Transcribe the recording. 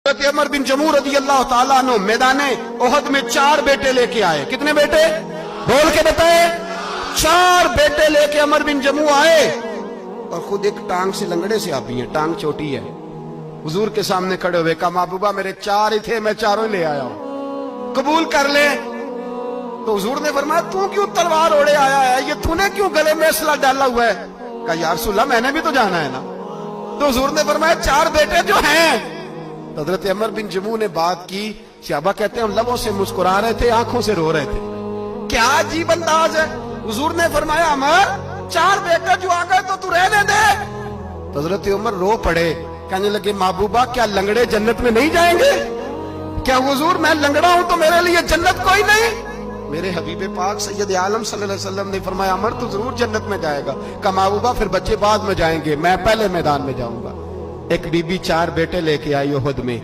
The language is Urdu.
حضرت عمر بن جموع رضی اللہ تعالیٰ عنہ میدان احد میں 4 بیٹے لے کے آئے. کتنے بیٹے؟ بول کے بتائے. 4 بیٹے لے کے عمر بن جموع آئے اور خود ایک ٹانگ سے لنگڑے سے آپ بھی ہیں, ٹانگ چھوٹی ہے. حضور کے سامنے کھڑے ہوئے کہا محبوبہ میرے 4 ہی تھے, میں 4 لے آیا ہوں, قبول کر لے. تو حضور نے فرمایا تو کیوں تلوار اوڑے آیا ہے, یہ تو نے کیوں گلے میں اسلحہ ڈالا ہوا ہے؟ کہا یا رسول اللہ میں نے بھی تو جانا ہے نا. تو حضور نے فرمایا 4 بیٹے جو ہیں. حضرت عمر بن جموع نے بات کی. صحابہ کہتے ہیں ہم لبوں سے مسکرا رہے تھے, آنکھوں سے رو رہے تھے. کیا عجیب انداز ہے. حضور نے فرمایا عمر 4 بیٹے جو آ گئے تو رہنے دے. تو حضرت عمر رو پڑے, کہنے لگے محبوبہ کیا لنگڑے جنت میں نہیں جائیں گے؟ کیا حضور میں لنگڑا ہوں تو میرے لیے جنت کوئی نہیں؟ میرے حبیب پاک سید عالم صلی اللہ علیہ وسلم نے فرمایا عمر تو ضرور جنت میں جائے گا. کہا محبوبہ پھر بچے بعد میں جائیں گے, میں پہلے میدان میں جاؤں گا. ایک بی بی 4 بیٹے لے کے آئی احد میں.